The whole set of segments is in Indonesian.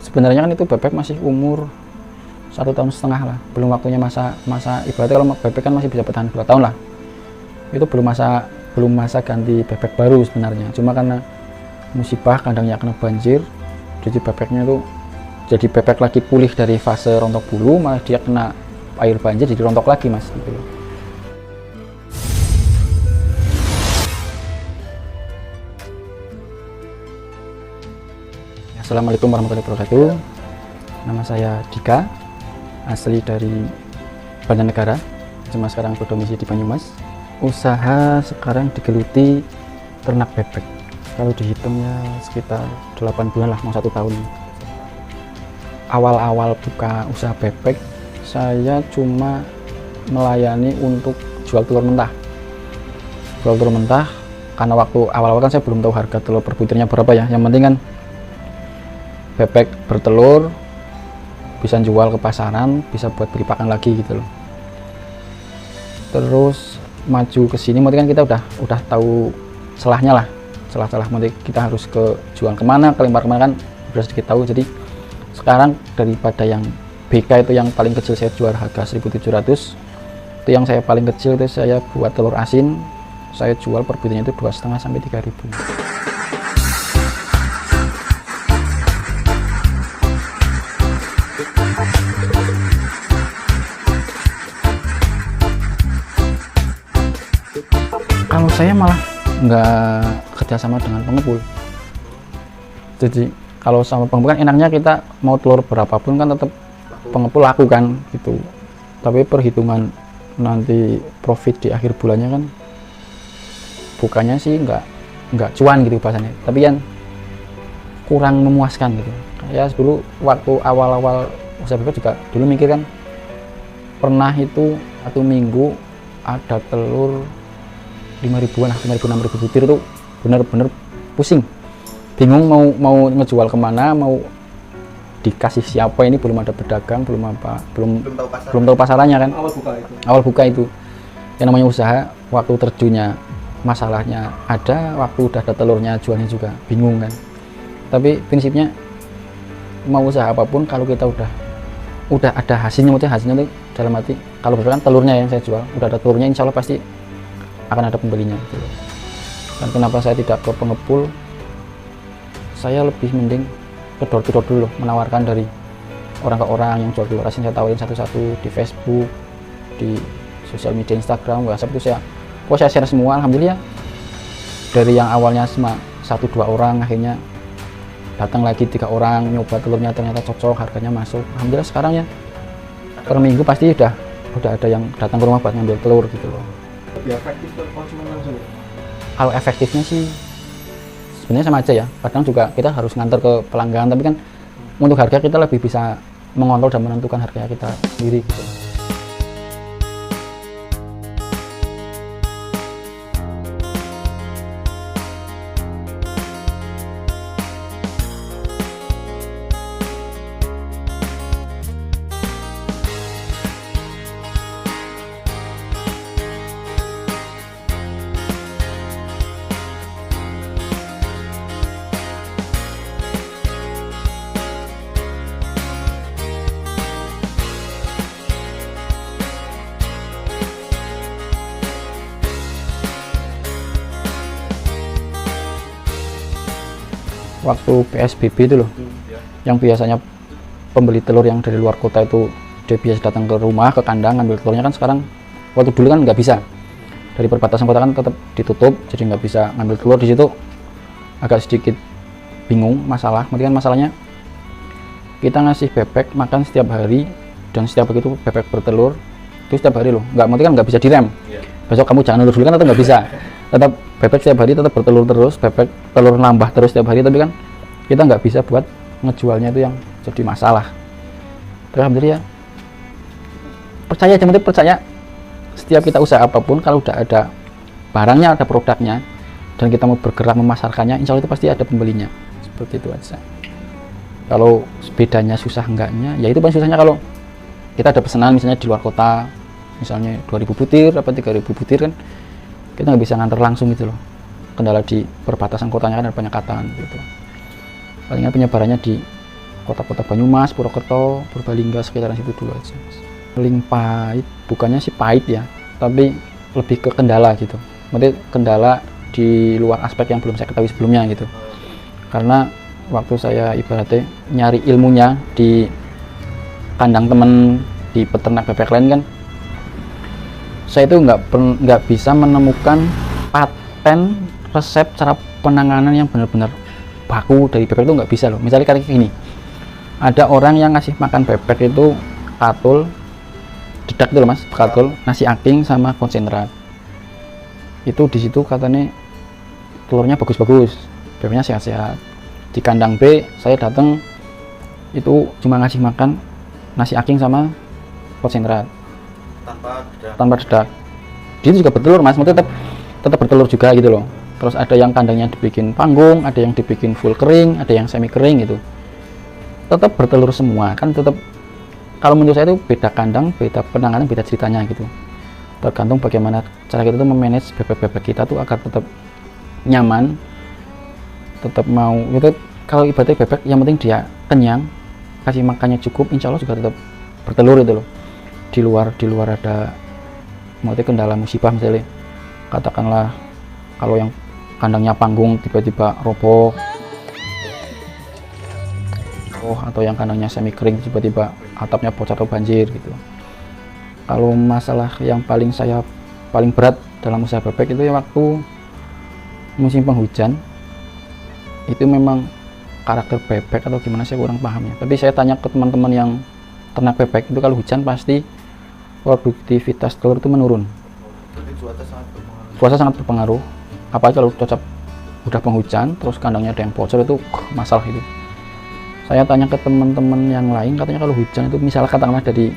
sebenarnya kan itu bebek masih umur 1,5 tahun lah, belum waktunya masa ibaratnya kalau bebek kan masih bisa bertahan 2 tahun lah, itu belum masa ganti bebek baru sebenarnya. Cuma karena musibah kandangnya kena banjir, jadi bebeknya itu jadi bebek lagi pulih dari fase rontok bulu, malah dia kena air banjir jadi rontok lagi mas gitu loh. Assalamualaikum warahmatullahi wabarakatuh. Nama saya Dika, asli dari Banjarnegara, cuma sekarang berdomisili di Banyumas. Usaha sekarang digeluti ternak bebek. Kalau dihitungnya sekitar 8 bulan lah, mau 1 tahun. Awal-awal buka usaha bebek, saya cuma melayani untuk jual telur mentah. Jual telur mentah, karena waktu awal-awal kan saya belum tahu harga telur per butirnya berapa ya. Yang penting kan bebek bertelur, bisa jual ke pasaran, bisa buat beli pakan lagi gitu loh. Terus maju ke sini, mungkin kan kita udah tahu celahnya lah, celah-celah mungkin kita harus ke jual kemana, ke lempar kemana kan udah sedikit tahu. Jadi sekarang daripada yang BK itu yang paling kecil saya jual harga 1.700, itu yang saya paling kecil itu saya buat telur asin, saya jual per butirnya itu 2,5 sampai 3.000. Kalau saya malah nggak kerjasama dengan pengepul. Jadi kalau sama pengepul kan enaknya kita mau telur berapapun kan tetap pengepul laku kan gitu. Tapi perhitungan nanti profit di akhir bulannya kan bukannya sih nggak cuan gitu bahasanya. Tapi kan kurang memuaskan gitu. Ya dulu waktu awal-awal usaha bebek juga dulu mikir kan pernah itu 1 minggu ada telur 5.000-an lah, 5.000-6.000 butir tuh bener-bener pusing, bingung mau ngejual kemana, mau dikasih siapa, ini belum ada pedagang, belum tahu pasarannya kan. Awal buka itu yang namanya usaha, waktu terjunnya masalahnya ada, waktu udah ada telurnya jualnya juga bingung kan. Tapi prinsipnya mau usaha apapun kalau kita udah ada hasilnya, maksudnya hasilnya tuh dalam arti kalau misalkan telurnya yang saya jual udah ada telurnya, insya Allah pasti akan ada pembelinya gitu. Dan kenapa saya tidak ke pengepul, saya lebih mending ke door to door dulu, menawarkan dari orang ke orang yang jual telur asin, saya tawarin satu-satu di Facebook, di sosial media Instagram, WhatsApp itu saya share semua. Alhamdulillah dari yang awalnya cuma 1-2 orang, akhirnya datang lagi 3 orang, nyoba telurnya ternyata cocok, harganya masuk. Alhamdulillah sekarang ya per minggu pasti udah ada yang datang ke rumah buat ngambil telur gitu loh. Lebih efektif ke konsumen langsung? Kalau efektifnya sih sebenarnya sama aja ya, kadang juga kita harus nganter ke pelanggan, tapi kan untuk harga kita lebih bisa mengontrol dan menentukan harganya kita sendiri gitu. Waktu PSBB itu loh, yang biasanya pembeli telur yang dari luar kota itu dia biasa datang ke rumah, ke kandang ngambil telurnya, kan sekarang waktu dulu kan nggak bisa, dari perbatasan kota kan tetap ditutup, jadi nggak bisa ngambil telur di situ. Agak sedikit bingung mungkin kan masalahnya kita ngasih bebek makan setiap hari, dan setiap begitu bebek bertelur itu setiap hari loh, mungkin kan nggak bisa direm, besok kamu jangan telur dulu kan, tetap nggak bisa. Tetap bebek setiap hari tetap bertelur terus, bebek telur nambah terus setiap hari, tapi kan kita nggak bisa buat ngejualnya itu yang jadi masalah. Terus alhamdulillah ya, percaya setiap kita usaha apapun kalau udah ada barangnya, ada produknya, dan kita mau bergerak memasarkannya, insya Allah itu pasti ada pembelinya. Seperti itu aja. Kalau bedanya susah enggaknya, ya itu paling susahnya kalau kita ada pesanan misalnya di luar kota, misalnya 2.000 butir apa 3.000 butir kan, kita nggak bisa nganter langsung gitu loh. Kendala di perbatasan kotanya kan ada penyekatan gitu. Palingan penyebarannya di kota-kota Banyumas, Purwokerto, Purbalingga, sekitaran situ dulu aja Mas. Paling pahit, bukannya sih pahit ya, tapi lebih ke kendala gitu. Maksudnya kendala di luar aspek yang belum saya ketahui sebelumnya gitu. Karena waktu saya ibaratnya nyari ilmunya di kandang temen di peternak bebek lain kan, saya itu nggak bisa menemukan paten resep cara penanganan yang benar-benar baku dari bebek itu, nggak bisa loh. Misalnya kayak gini, ada orang yang ngasih makan bebek itu katul dedak itu loh Mas, katul nasi aking sama konsentrat. Itu di situ katanya telurnya bagus-bagus, bebeknya sehat-sehat. Di kandang B saya datang itu cuma ngasih makan nasi aking sama konsentrat tanpa dedak. Dia juga bertelur Mas, tetap bertelur juga gitu loh. Terus ada yang kandangnya dibikin panggung, ada yang dibikin full kering, ada yang semi kering gitu. Tetap bertelur semua kan, tetap. Kalau menurut saya itu beda kandang, beda penanganan, beda ceritanya gitu. Tergantung bagaimana cara kita tuh memanage bebek-bebek kita tuh agar tetap nyaman, tetap mau gitu. Kalau ibaratnya bebek yang penting dia kenyang, kasih makannya cukup, insya Allah juga tetap bertelur itu loh. Di luar ada maksudnya kendala musibah, misalnya katakanlah kalau yang kandangnya panggung tiba-tiba roboh, atau yang kandangnya semi kering tiba-tiba atapnya bocor atau banjir gitu. Kalau masalah yang paling berat dalam usaha bebek itu ya waktu musim penghujan, itu memang karakter bebek atau gimana saya kurang paham ya. Tapi saya tanya ke teman-teman yang ternak bebek itu, kalau hujan pasti produktivitas telur itu menurun. Cuaca sangat berpengaruh. Apalagi kalau cocok udah penghujan terus kandangnya ada yang bocor, itu masalah itu. Saya tanya ke teman-teman yang lain, katanya kalau hujan itu misalnya katakanlah dari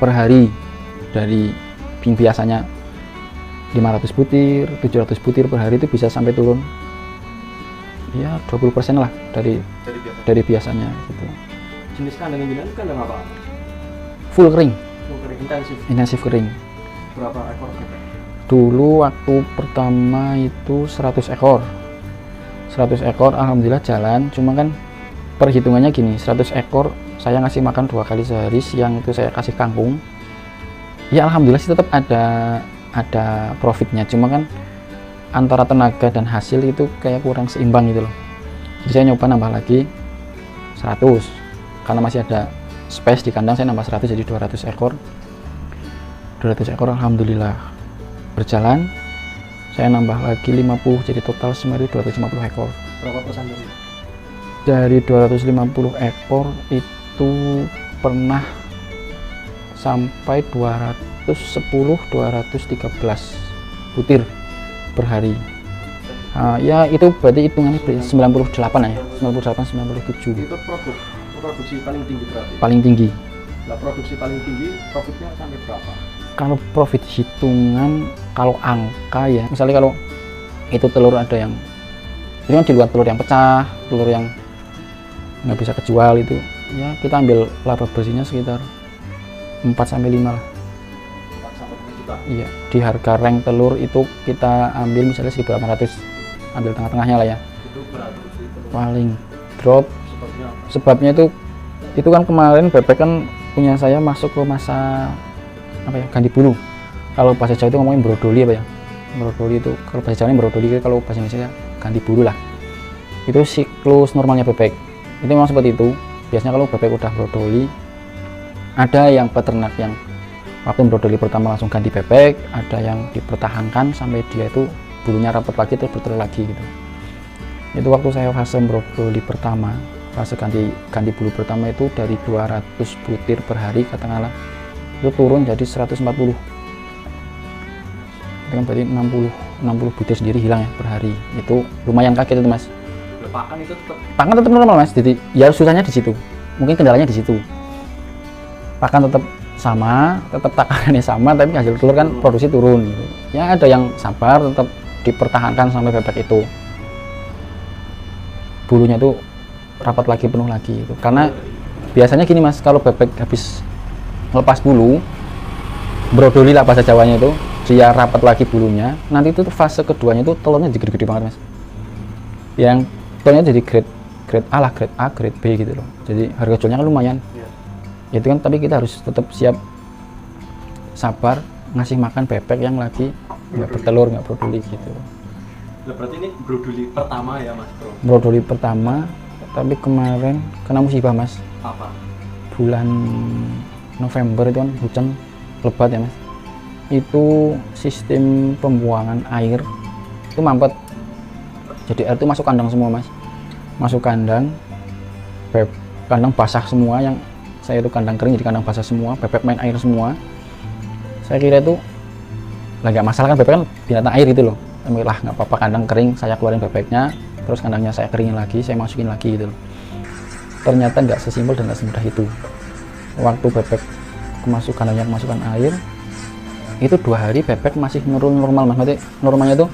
per hari dari biasanya 500 butir, 700 butir per hari itu bisa sampai turun ya 20% lah dari biasanya gitu. Jenis kandang yang bilang kandang apa? Full kering. Full kering, Intensif kering. Berapa ekor bebek? Dulu waktu pertama itu 100 ekor. 100 ekor alhamdulillah jalan, cuma kan perhitungannya gini, 100 ekor saya ngasih makan 2 kali sehari, siang itu saya kasih kangkung. Ya alhamdulillah sih tetap ada profitnya, cuma kan antara tenaga dan hasil itu kayak kurang seimbang gitu loh. Jadi saya nyoba nambah lagi 100 karena masih ada space di kandang, saya nambah 100 jadi 200 ekor. 200 ekor alhamdulillah berjalan. Saya nambah lagi 50 jadi total semua itu 250 ekor. Berapa persen Dari 250 ekor itu pernah sampai 213 butir per hari. Ya itu berarti hitungannya 98 ya, 98 97. Itu produksi paling tinggi berarti. Paling tinggi. Nah, produksi paling tinggi profitnya sampai berapa? Kalau profit hitungan, kalau angka ya, misalnya kalau itu telur ada yang ini kan di luar telur yang pecah, telur yang nggak bisa kejual itu, ya kita ambil laba bersihnya sekitar 4-5 lah. 4-5 juta. Iya, di harga rank telur itu kita ambil misalnya 1.800, ambil tengah-tengahnya lah ya. Itu berapa sih? Paling drop Sebabnya sebabnya itu kan kemarin bebek kan punya saya masuk ke masa apa ya, ganti bulu. Kalau bahasa Jawa itu ngomongin brodoli apa ya, brodoli itu kalau bahasa Jawa brodoli, kalau bahasa Indonesia ganti bulu lah. Itu siklus normalnya bebek itu memang seperti itu. Biasanya kalau bebek udah brodoli, ada yang peternak yang waktu brodoli pertama langsung ganti bebek, ada yang dipertahankan sampai dia itu bulunya rapat lagi terus bertelur lagi gitu. Itu waktu saya fase brodoli pertama, fase ganti bulu pertama itu dari 200 butir per hari katakanlah itu turun jadi 140. Itu kan berarti 60 butir sendiri hilang ya per hari. Itu lumayan kaget itu Mas. pakan itu Tetap normal Mas. Jadi ya susahnya di situ. Mungkin kendalanya di situ. Pakan tetap sama, tetap takarannya sama, tapi hasil telur kan produksi turun gitu. Ya ada yang sabar tetap dipertahankan sampai bebek itu bulunya tuh rapat lagi, penuh lagi itu. Karena biasanya gini Mas, kalau bebek habis melepas bulu, brodoli lah bahasa Jawanya itu, dia rapat lagi bulunya, nanti itu fase keduanya itu telurnya jadi gede-gede banget Mas. Yang telurnya jadi grade grade A lah, grade A, grade B gitu loh. Jadi harga jualnya kan lumayan. Iya. Itu kan, tapi kita harus tetap siap sabar ngasih makan bebek yang lagi nggak bertelur, nggak brodoli gitu. Lah berarti ini brodoli pertama ya Mas Bro? Brodoli pertama, tapi kemarin kena musibah Mas. Apa? Bulan November itu kan hujan lebat ya Mas. Itu sistem pembuangan air itu mampet. Jadi air itu masuk kandang semua Mas. Masuk kandang, kandang basah semua, yang saya itu kandang kering jadi kandang basah semua, bebek main air semua. Saya kira itu lah nggak masalah kan, bebek kan binatang air gitu loh. Lah nggak apa-apa, kandang kering saya keluarin bebeknya, terus kandangnya saya keringin lagi, saya masukin lagi gitu loh. Ternyata nggak sesimpel dan nggak semudah itu. Waktu bebek masuk kandangnya kemasukan air, itu 2 hari bebek masih normal Mas. Berarti normalnya tuh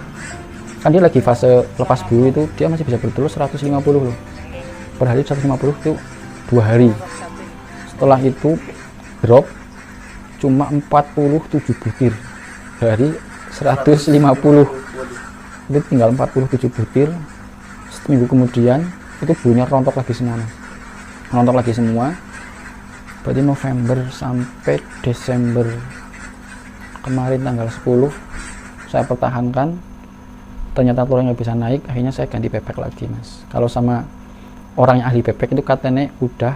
kan dia lagi fase lepas bulu, itu dia masih bisa bertelur 150 loh per hari. 150 itu 2 hari. Setelah itu drop cuma 47 butir dari 150, itu tinggal 47 butir. Seminggu kemudian itu bulunya rontok lagi semua Mas. Rontok lagi semua. Berarti November sampai Desember kemarin tanggal 10 saya pertahankan, ternyata telurnya nggak bisa naik, akhirnya saya ganti bebek lagi Mas. Kalau sama orang yang ahli bebek itu katanya udah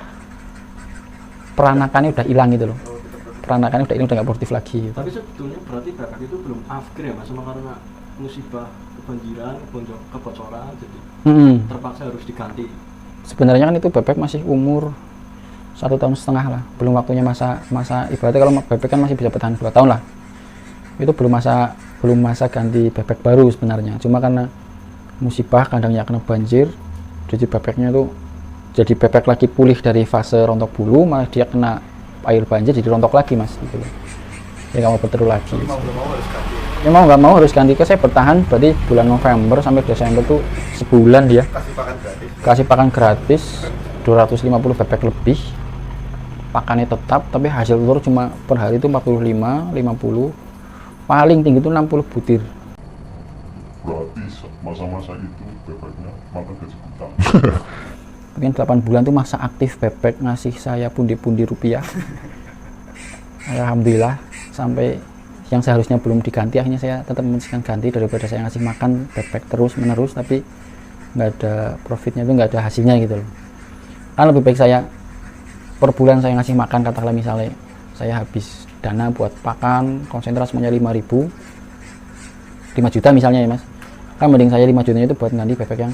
peranakannya udah hilang gitu loh, peranakannya udah hilang, udah nggak produktif lagi gitu. Tapi sebetulnya berarti bebek itu belum upgrade ya Mas, cuma karena musibah kebanjiran, kebocoran, jadi terpaksa harus diganti. Sebenarnya kan itu bebek masih umur 1,5 tahun lah, belum waktunya masa ibaratnya kalau bebek kan masih bisa bertahan 2 tahun lah. Itu belum masa ganti bebek baru sebenarnya. Cuma karena musibah kandangnya kena banjir, jadi bebeknya itu jadi bebek lagi pulih dari fase rontok bulu, malah dia kena air banjir jadi rontok lagi Mas gitu loh. Ya nggak mau bertelur lagi. Mau nggak mau harus ganti. Ya mau nggak mau harus ganti. Saya bertahan berarti bulan November sampai Desember tuh sebulan dia kasih pakan gratis 250 bebek lebih, pakannya tetap, tapi hasil telur cuma per hari itu 45, 50, paling tinggi itu 60 butir. Berarti masa-masa itu bebeknya makan gaji buta. Mungkin 8 bulan tuh masa aktif bebek ngasih saya pundi-pundi rupiah. Alhamdulillah, sampai yang seharusnya belum diganti, akhirnya saya tetap memutuskan ganti daripada saya ngasih makan bebek terus menerus tapi nggak ada profitnya, itu nggak ada hasilnya gitu loh. Kan lebih baik saya per bulan saya ngasih makan, katakanlah misalnya saya habis dana buat pakan konsentrat semuanya 5.000, 5 juta misalnya ya Mas, kan mending saya 5 jutanya itu buat ganti bebek yang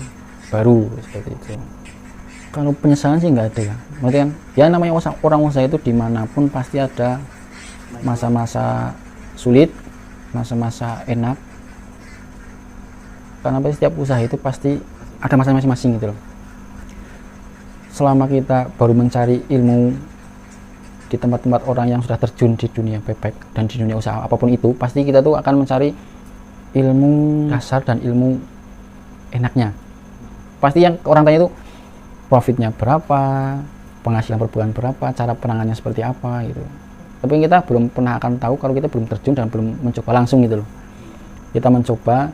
baru seperti itu. Kalau penyesalan sih nggak ada ya, maksudnya kan ya namanya orang usaha itu dimanapun pasti ada masa-masa sulit, masa-masa enak, karena setiap usaha itu pasti ada masa masing-masing gitu loh. Selama kita baru mencari ilmu di tempat-tempat orang yang sudah terjun di dunia bebek dan di dunia usaha apapun itu, pasti kita tuh akan mencari ilmu dasar dan ilmu enaknya. Pasti yang orang tanya itu profitnya berapa, penghasilan per bulan berapa, cara penanganannya seperti apa gitu. Tapi kita belum pernah akan tahu kalau kita belum terjun dan belum mencoba langsung gitu loh. Kita mencoba,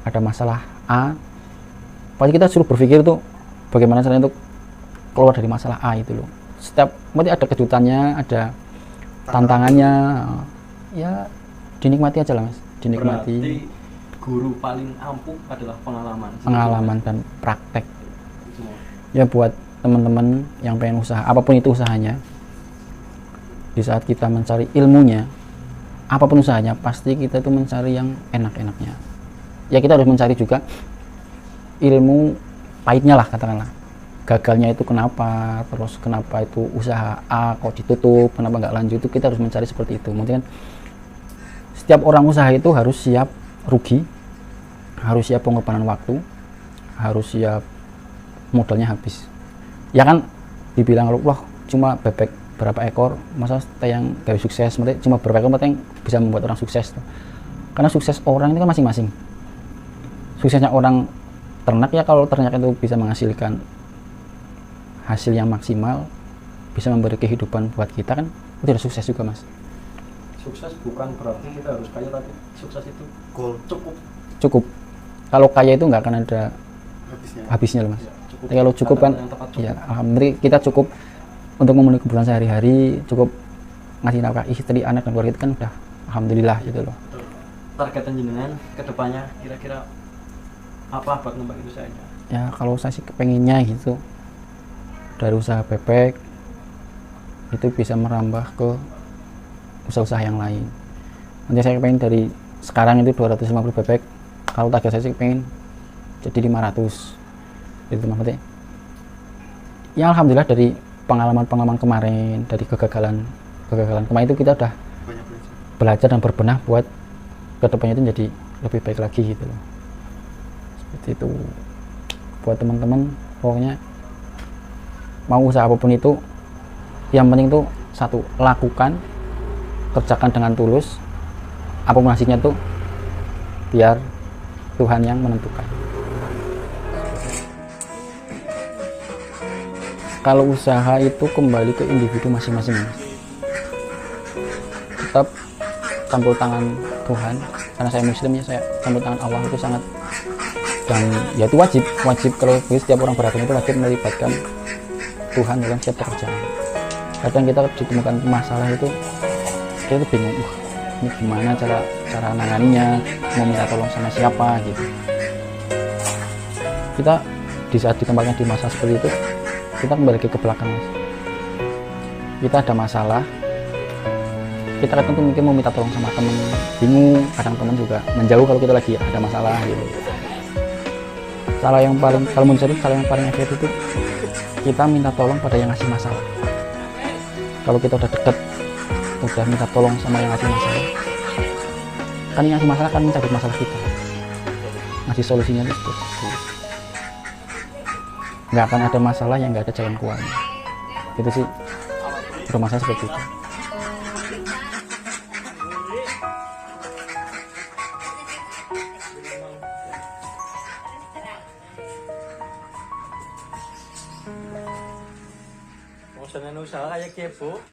ada masalah A, pasti kita suruh berpikir tuh bagaimana caranya untuk keluar dari masalah A itu loh. Setiap berarti ada kejutannya, ada tantangannya, ya dinikmati aja lah Mas, dinikmati. Berarti guru paling ampuh adalah pengalaman dan praktek. Semua. Ya buat teman-teman yang pengen usaha apapun itu usahanya, di saat kita mencari ilmunya apapun usahanya, pasti kita itu mencari yang enak-enaknya. Ya kita harus mencari juga ilmu pahitnya lah, katakanlah gagalnya itu kenapa, terus kenapa itu usaha A kok ditutup, kenapa nggak lanjut, itu kita harus mencari seperti itu. Mungkin setiap orang usaha itu harus siap rugi, harus siap pengorbanan waktu, harus siap modalnya habis. Ya kan dibilang loh cuma bebek berapa ekor, masa yang gawe sukses, maksudnya cuma berapa ekor yang bisa membuat orang sukses. Karena sukses orang itu kan masing-masing. Suksesnya orang ternak ya kalau ternak itu bisa menghasilkan hasil yang maksimal, bisa memberi kehidupan buat kita, kan itu udah sukses juga Mas. Sukses bukan berarti kita harus kaya, tapi sukses itu goal cukup. Cukup. Kalau kaya itu nggak akan ada habisnya loh Mas. Ya, cukup. Tapi kalau cukup kan, yang tepat cukup. ya alhamdulillah kita cukup untuk memenuhi kebutuhan sehari-hari, cukup ngasih nafkah istri, anak dan keluarga itu kan udah alhamdulillah gitu loh. Target jenengan kedepannya kira-kira apa buat ngembangin usahanya? Ya kalau saya sih kepenginnya gitu dari usaha bebek itu bisa merambah ke usaha-usaha yang lain. Nanti saya pengen dari sekarang itu 250 bebek, kalau target saya sih pengen jadi 500 itu maksudnya. Ya alhamdulillah dari pengalaman kemarin, dari kegagalan kemarin itu kita udah Banyak belajar dan berbenah buat kedepannya itu jadi lebih baik lagi gitu loh. Seperti itu. Buat teman-teman pokoknya mau usaha apapun itu yang penting tuh satu, lakukan, kerjakan dengan tulus, apapun hasilnya tuh biar Tuhan yang menentukan. Kalau usaha itu kembali ke individu masing-masing, tetap campur tangan Tuhan, karena saya muslim ya, saya campur tangan Allah itu sangat, dan ya itu wajib kalau setiap orang beragama itu wajib melibatkan Tuhan dalam setiap pekerjaan. Kadang kita ditemukan masalah itu kita tuh bingung, ini gimana cara nanganinya, mau minta tolong sama siapa gitu. Kita di saat ditempatkan di masa seperti itu, kita kembali ke belakang, Mas. Kita ada masalah, kita kadang tuh mungkin mau minta tolong sama temen, bingung, kadang temen juga menjauh kalau kita lagi ada masalah gitu. Kalau yang paling efektif itu kita minta tolong pada yang ngasih masalah. Kalau kita udah deket, udah minta tolong sama yang ngasih masalah, kan yang ngasih masalah kan mencabut masalah kita, ngasih solusinya itu. Nggak akan ada masalah yang nggak ada jalan keluarnya. Itu sih rumah saya seperti itu. Mau usaha kayak kepo